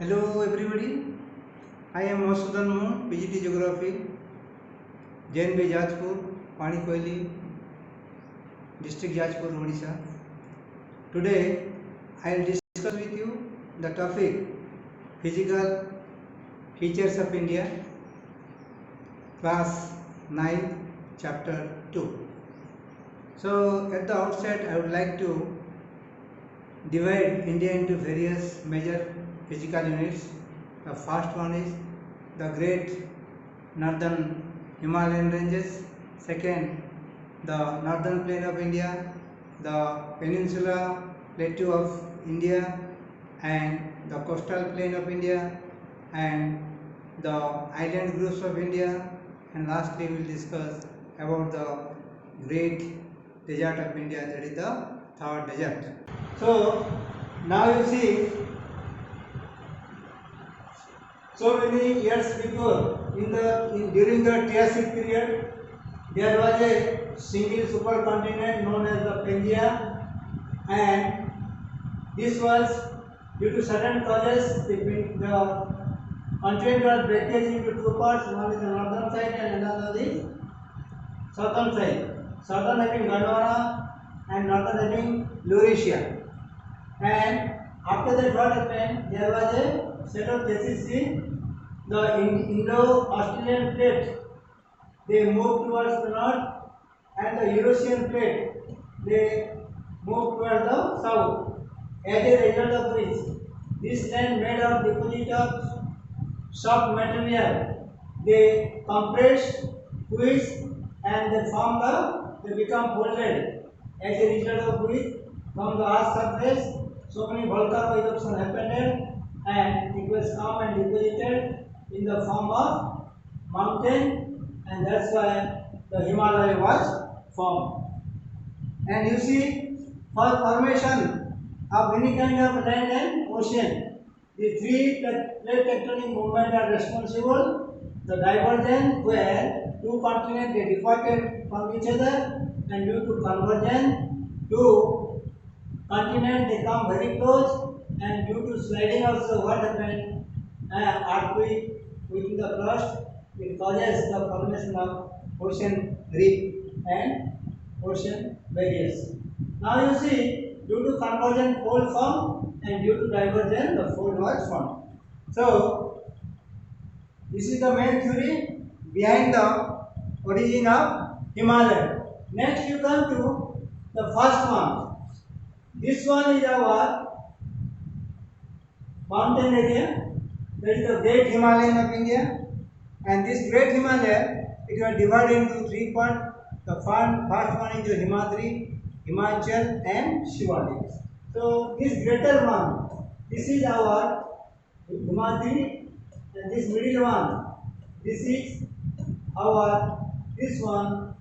Hello everybody, I am Masudan Moon, PGT Geography, JNB Jajpur, Panikoili, District Jajpur, Odisha. Today I will discuss with you the topic Physical Features of India, Class 9, Chapter 2. So at the outset I would like to divide India into various major physical units. The first one is the Great Northern Himalayan ranges, second the northern plain of India, the peninsula plateau of India, and the coastal plain of India, and the island groups of India, and lastly we will discuss about the great desert of India, that is the third desert. So now you see, so many years before, during the Triassic period, there was a single supercontinent known as the Pangaea, and this was due to certain causes. The continent was breakage into two parts. One is the northern side and another is southern side. Southern having Gondwana and northern having Laurasia. And after that, what happened? There was a set of cases in the Indo-Australian plate. They moved towards the north, and the Eurasian plate, they moved towards the south. As a result of which, this land made of deposit of soft material, they compressed, squeezed, and they become folded. As a result of which, from the earth's surface, so many volcano eruptions happened, and it was come and deposited in the form of mountain, and that's why the Himalaya was formed. And you see, for formation of any kind of land and ocean, the three plate tectonic movements are responsible. The divergence, where two continents they departed from each other, and due to convergence, two continents they come very close, and due to sliding also what happened, earthquake within the crust, it causes the formation of ocean reef and ocean barriers. Now you see, due to convergence fold formed, and due to divergence the fold was formed. So this is the main theory behind the origin of Himalaya. Next you come to the first one. This one is our mountain area, that is the Great Himalayan of India, and this Great Himalaya, it was divided into three parts. The first one is the Himadri, Himachal, and Shivalik. So this greater one, this is our Himadri, and this middle one, this is our this one,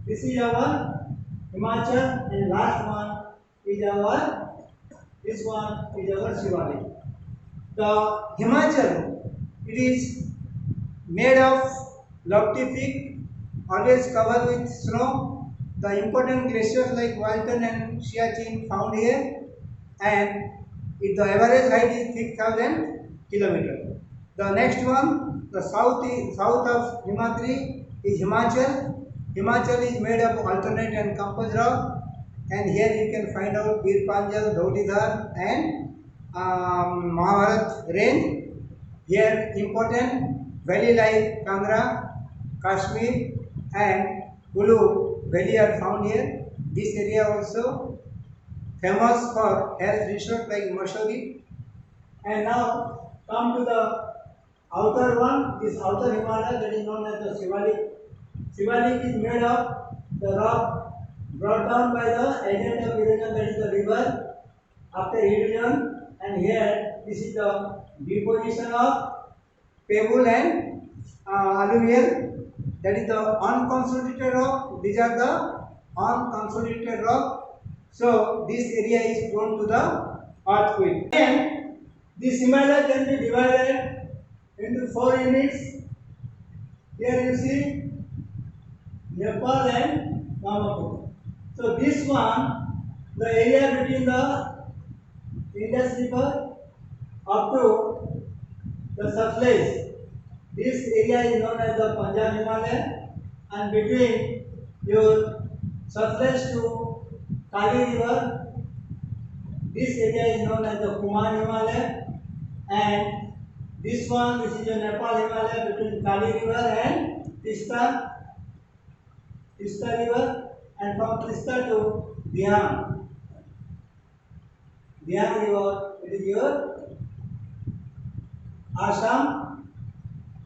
this is our Himachal, and last one is our this one is our Shivalik. The Himachal, it is made of lofty peak, always covered with snow. The important glaciers like Walton and Siachen found here, and the average height is 6,000 kilometers. The next one, the south of Himadri is Himachal. Himachal is made of alternate and composite rock, and here you can find out Bir Panjal, Dhautidhar, and Mahabharat range. Here important valley like Kangra, Kashmir, and Kulu valley are found here. This area also famous for health resort like Mussoorie. And now come to the outer one, this outer Himalaya, that is known as the Shivalik. Shivalik is made of the rock brought down by the agent of erosion, that is the river, after erosion, and here this is the deposition of pebble and alluvial, that is the unconsolidated rock. These are the unconsolidated rock. So this area is prone to the earthquake. And this Himalaya can be divided into four units. Here you see Nepal and Brahmaputra. So this one, the area between the Indus River up to the Satluj. This area is known as the Punjab Himalaya, and between your Satluj to Kali River, this area is known as the Kumaon Himalaya, and this is your Nepal Himalaya between Kali River and Tista River, and from Tista to Dihang River, it is your Assam.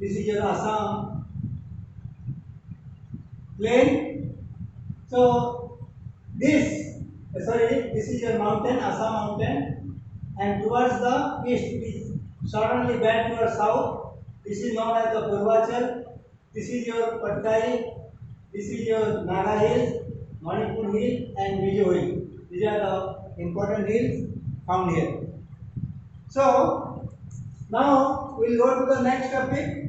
This is your Assam plain. So this is your mountain, Assam mountain, and towards the east it is suddenly bent towards south. This is known as the Purvachal. This is your Patkai. This is your Naga Hills, Manipur Hill, and Mizo Hill. These are the important hills found here. So now we'll go to the next topic.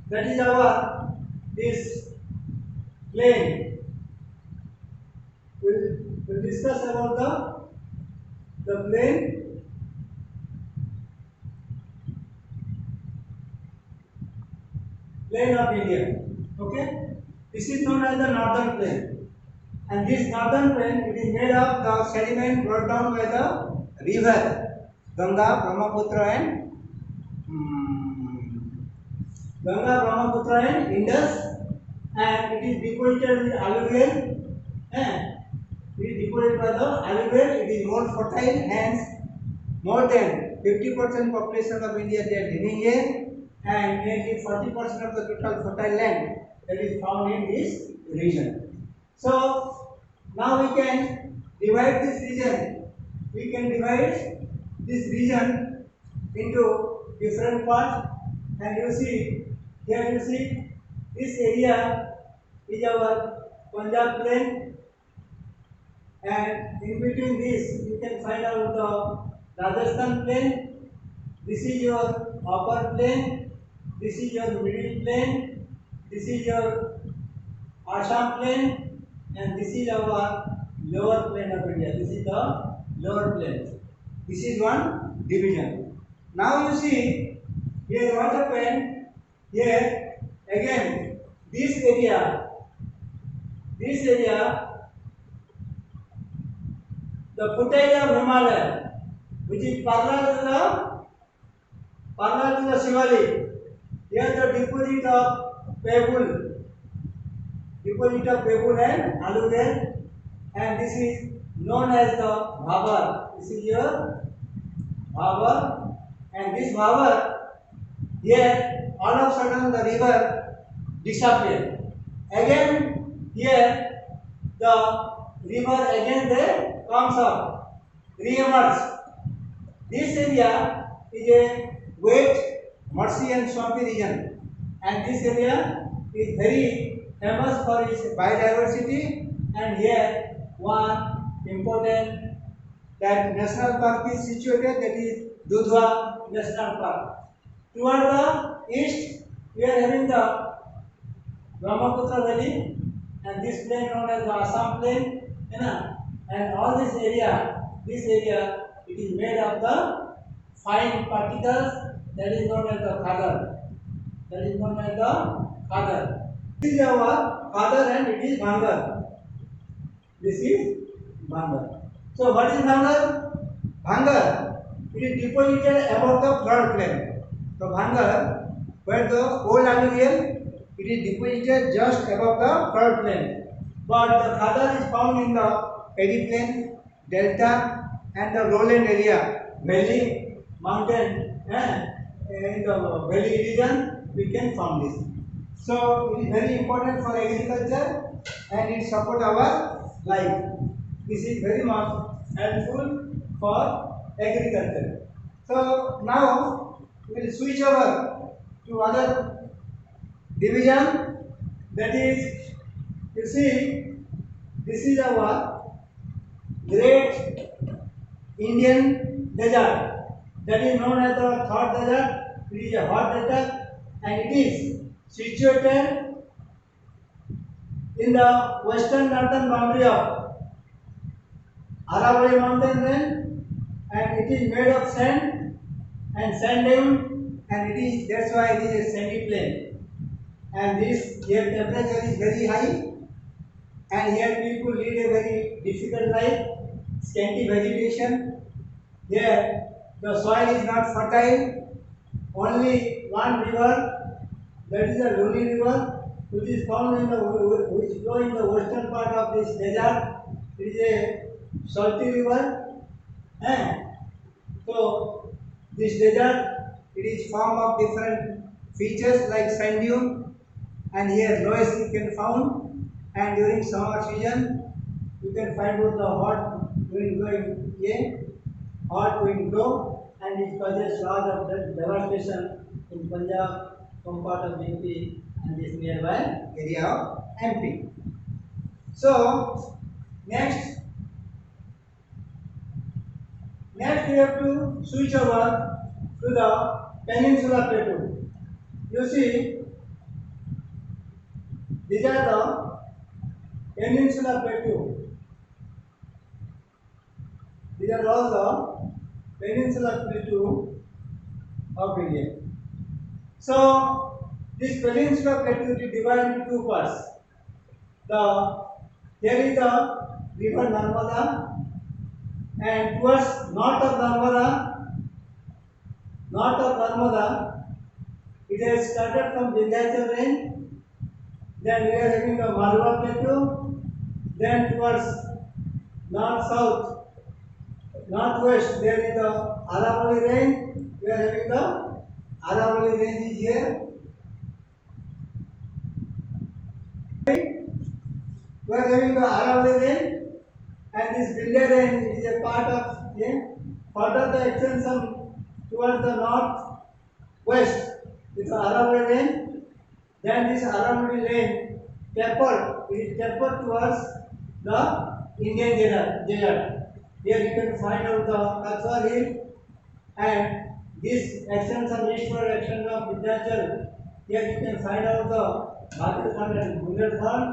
That is our this plane. We'll discuss about the plane of India. Okay, this is known as the northern plain, and this northern plain it is made of the sediment brought down by the river Ganga, Brahmaputra and Indus, and it is deposited with alluvial. It is deposited by the alluvial. It is more fertile, hence more than 50% population of India they are living here, and nearly 40% of the total fertile land that is found in this region. So now we can divide this region. Into different parts, and you see this area is our Punjab plain, and in between this you can find out the Rajasthan plain. This is your upper plain, this is your middle plain, this is your Assam plain, and this is our lower plain of India. This is the lower plain. This is one division. Now you see here what happened here again. This area, the footage of Himalaya, which is parallel to the Shivalik. Here the deposit of pebble and alluvial, and this is known as the Bhabar. This is your Bhabar, and this Bhabar, here all of a sudden the river disappeared. Again here the river again there comes up, re-emerges. This area is a wet, marshy and swampy region, and this area is very famous for its biodiversity, and here one important that national park is situated, that is Dudhwa National Park. Toward the east we are having the Brahmaputra Valley, and this plain known as the Assam plain, and all this area it is made of the fine particles that is known as the khadar. This is our khadar and it is bhangar. This is bhangar. So what is bhangar? Bhangar, it is deposited above the floodplain. So bhangar, where the old alluvial, it is deposited just above the floodplain. But the khadar is found in the paddy plain, delta, and the lowland area, valley, mountain, and in the valley region we can find this. So it is very important for agriculture and it support our life. This is very much helpful for agriculture. So now we will switch over to other division, that is, you see, this is our great Indian desert, that is known as the Thar Desert. It is a hot desert and it is situated in the western northern boundary of Aravalli mountain range, and it is made of sand and sand dune, and it is, that's why it is a sandy plain. And this here temperature is very high, and here people lead a very difficult life, scanty vegetation. Here the soil is not fertile. Only one river, that is the Luni River, which is found in the which flow in the western part of this desert. It is a salty river, and so this desert, it is formed of different features like sand dune, and here lowest you can found, and during summer season you can find out the hot wind blowing here, hot wind blow, and it causes lot of devastation in Punjab, some part of UP, and this nearby area of MP. So next we have to switch over to the Peninsula Plateau. You see, these are the Peninsula Plateau. These are all the Peninsula Plateau of India. So this Peninsula Plateau is divided into two parts. Here is the river Narmada, and towards north of Narmada, it has started from Vindhyachal range. Then we are having the Malwa Plateau. Then towards north-south, northwest, there is the Aravalli range. We are having the Aravalli range is here. We are having the Aravalli range, and this Vindhya range is a part of further the extension towards the northwest is the Aravalli range. Then this Aravalli range is tapered towards the Indian desert. Here you can find out the Kathwar hill, and this extension, eastward extension of Vindhyachal. Here you can find out the Bhatilkhand and Bundelkhand,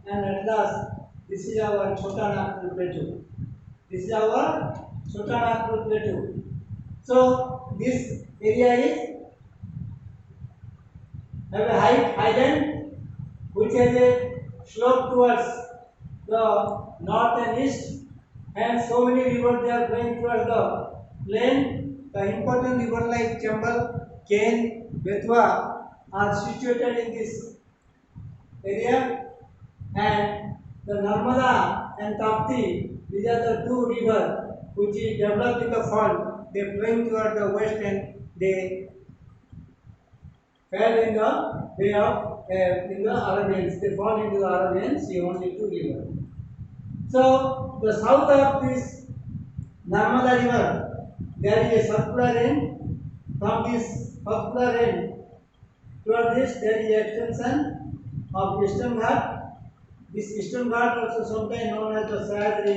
and at last this is our Chota Nagpur Plateau. This is our Chota Nagpur Plateau. So this area is have a highland which has a slope towards the north and east, and so many rivers they are flowing towards the plain. The important rivers like Chambal, Ken, Betwa are situated in this area, and the Narmada and Tapti, these are the two rivers which is developed in the fault. They flowing towards the west, and they fell in the Bay of in the Arabians. They fall into the Arabians. See only two rivers. So the south of this Narmada river, there is a circular range. From this circular range toward this, there is extension of Eastern Ghat. This Eastern Ghat also sometimes known as the Sahyadri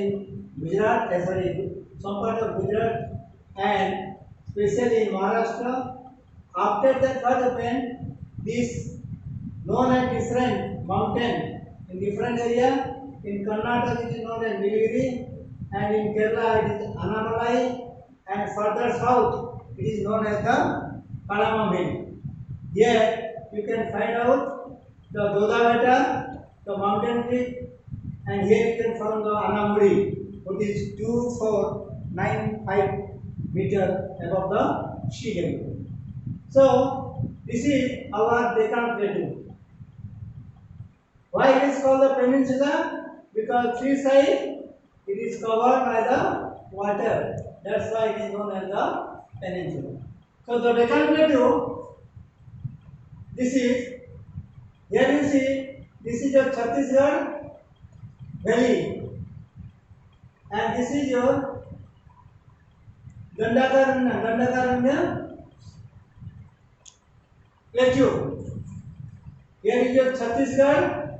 Gujarat, sorry, some part of Gujarat, and especially in Maharashtra. After that, what happened? This known as different mountain in different area. In Karnataka it is known as Nilgiri, and in Kerala it is Annamalai, and further south it is known as the Kalamam Hill. Here you can find out the Dodabetta, the mountain peak, and here you can find the Anamuri, which is 2495 meter above the sea level. So this is our Deccan Plateau. Why it is called the peninsula? Because three sides it is covered by the water. That's why it is known as the peninsula. So the Deccan Plateau, this is, here you see, this is your Chhattisgarh valley, and this is your Dandakaranya Plateau. Here is your Chhattisgarh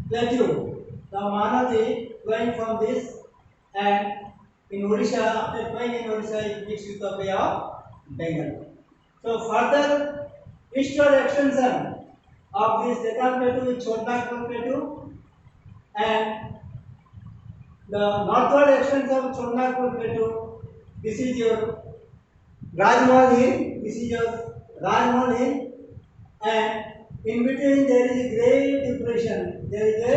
Plateau. The Mahanadi flowing from this, and in Odisha, after flowing in Odisha, it mixes with the Bay of Bengal. So further eastward extension of this Deccan Plateau is Chota Nagpur Plateau, and the northward extension of Chota Nagpur Plateau, this is your Rajmahal Hill. This is your Rajmahal Hill, and in between there is a great depression. There is a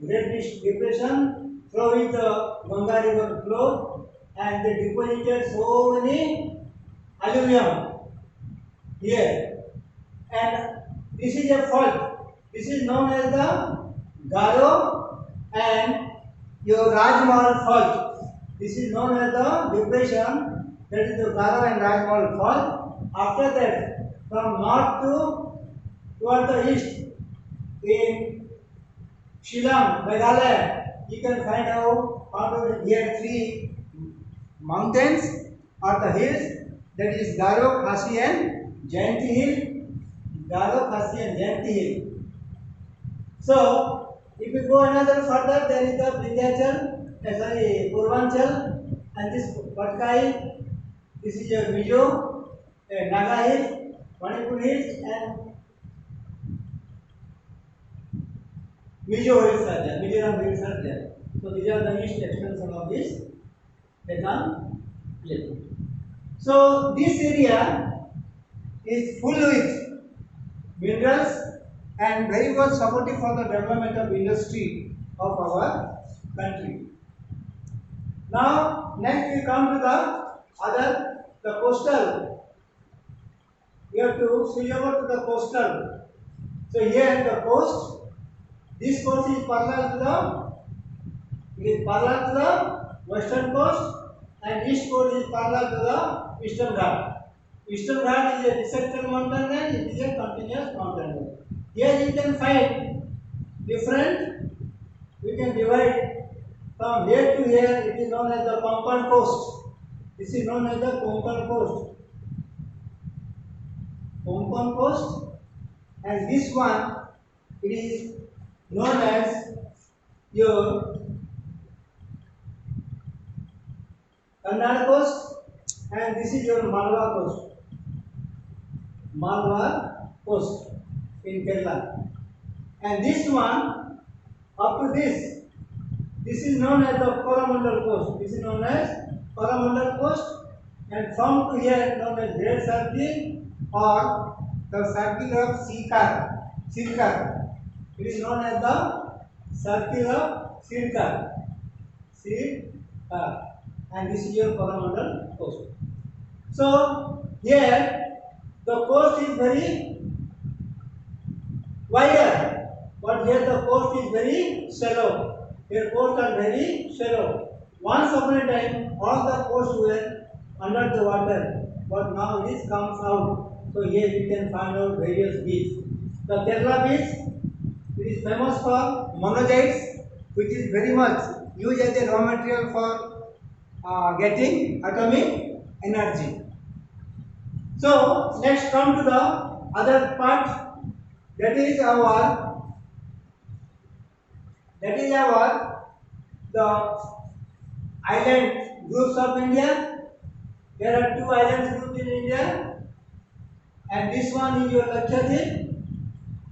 great depression through which the Ganga river flows, and they deposited so many aluminum here. And this is a fault. This is known as the Garo and your Rajmahal fault. This is known as the depression, that is the Garo and Rajmahal fault. After that, from north to toward the east, in Shillong, Meghalaya, you can find out here three mountains or the hills, that is Garo, Khasi and Jayanti Hill. Garo, Khasi and Jayanti Hill. So, if you go another further, there is the Vindhyachal, Purvanchal, and this Patkai. This is your Mizo, Naga Hill, Manipur Hills, and Mizo Hills are there. Mizoram Hills are there. So, these are the east extension of this Deccan Plateau. So, this area is full with minerals and very much supportive for the development of industry of our country. Now, next we come to the coastal. We have to switch over to the coastal. So here the coast. This coast is parallel to the western coast, and east coast is parallel to the eastern Ghat. Eastern Ghat is a bisected mountain range. It is a continuous mountain range. Here you can find different. We can divide from here to here. It is known as the Konkan coast. This is known as the Konkan coast. Konkan coast, and this one it is known as your Kannada coast, and this is your Malwa coast. Malwa coast in Kerala, and this one up to this is known as the Coromandel coast. This is known as Coromandel coast, and from to here known as Great Circle or the Circle of Sirkar. It is known as the Circle of Sirkar. And this is your Coromandel coast. So here the coast is very wider, but here the coast is very shallow. Here coast are very shallow. Once upon a time, all the coasts were under the water, but now this comes out. So here you can find out various beaches. The Kerala beach, it is famous for monozites, which is very much used as a raw material for getting atomic energy. So let's come to the other part. That is our the island groups of India. There are two island groups in India, and this one is your Lakshadweep,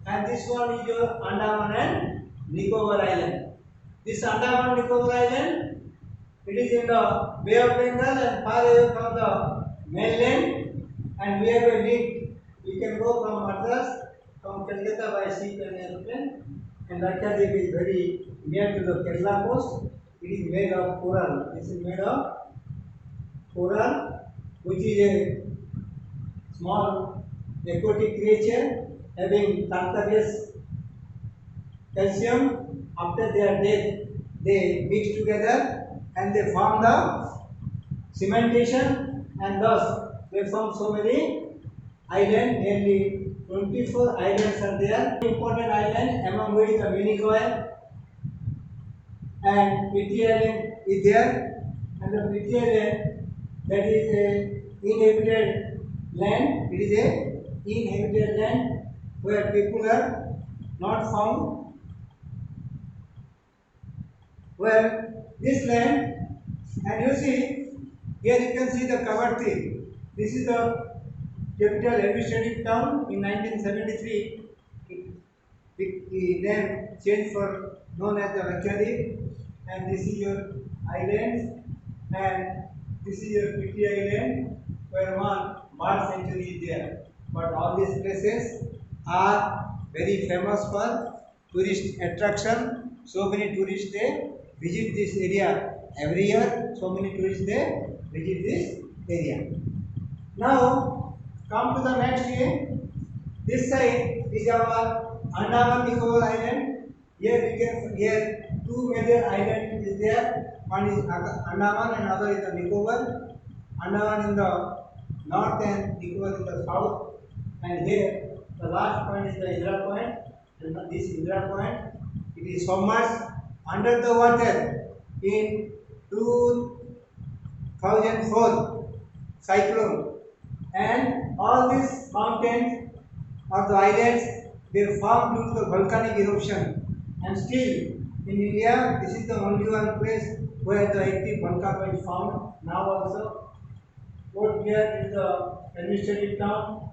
and this one is your Andaman and Nicobar Island. This Andaman and Nicobar Island, it is in the Bay of Bengal and far away from the mainland, and we have a link. We can go from Madras, from Calcutta by ship and airplane, and Lakshadweep is very near to the Kerala coast. It is made of coral. This is made of coral, which is a small aquatic creature having tartarus, calcium. After their death, they mix together and they form the cementation, and thus they form so many islands. Nearly 24 islands are there. Important island among which the Minicoy and Piti Island is there, and the Piti Island, that is a inhabited land. It is a inhabited land where people are not found. Where this land, and you see here you can see the Kavatti. This is the capital administrative town. In 1973, the name changed for known as the Lakshadweep, and this is your islands, and this is your Piti Island, where one bird sanctuary is there. But all these places are very famous for tourist attraction. So many tourists they visit this area every year. So many tourists they visit this area. Now come to the next year. This side is our Andaman Nicobar Island. Here we can here two major islands is there. One is Andaman and other is the Nicobar. Andaman in the north and Nicobar in the south. And here the last point is the Indra Point. And this Indra Point it is submerged under the water in 2004 cyclone. And all these mountains or the islands they formed due to the volcanic eruption, and still in India this is the only one place where the active volcano is found now also. Port Blair is the administrative town,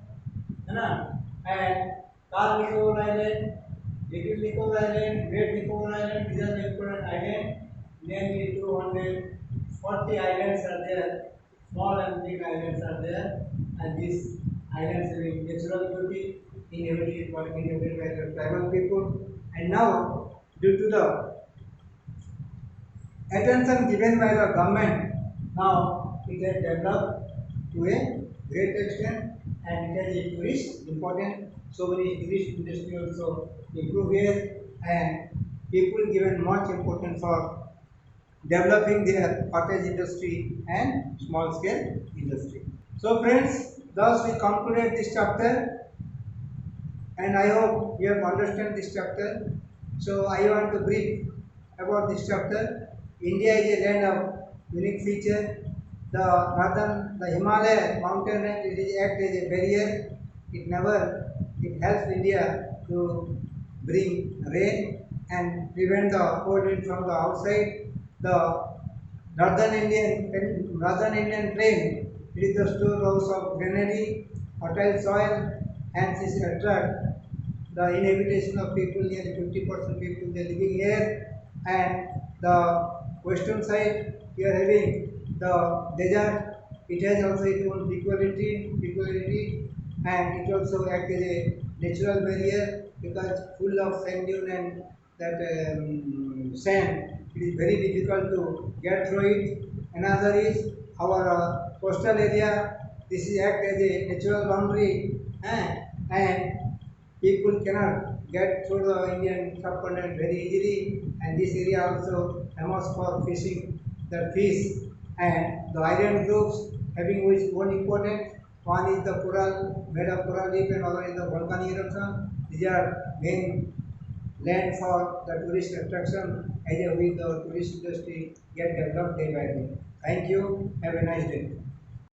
and Car Nicobar Island, Little Nicobar Island, Great Nicobar Island, these are the important islands. Nearly 240 islands are there, small and big islands are there, and these islands having natural beauty inhabited by the tribal people. And now, due to the attention given by the government, now it has developed to a great extent and it has a tourist important. So many tourist industry also improve here and people given much importance for developing their cottage industry and small scale industry. So friends, thus we concluded this chapter and I hope you have understood this chapter. So I want to brief about this chapter. India is a land of unique feature. The Himalaya mountain range it acts as a barrier. It helps India to bring rain and prevent the cold wind from the outside. The northern Indian plain it is the storehouse of greenery, fertile soil, hence it attract the inhabitation of people. Nearly 50% people they living here, and the western side we are having the desert. It has also its own peculiarity, and it also acts as a natural barrier because full of sand dune and that sand. It is very difficult to get through it. Another is our coastal area. This is act as a natural boundary, and people cannot get through the Indian subcontinent very easily. And this area also famous for fishing the fish. And the island groups having which one importance. One is the coral made of coral reef, and other is the volcanic eruption. These are main land for the tourist attraction as a with the tourist industry get developed day by day. Thank you. Have a nice day.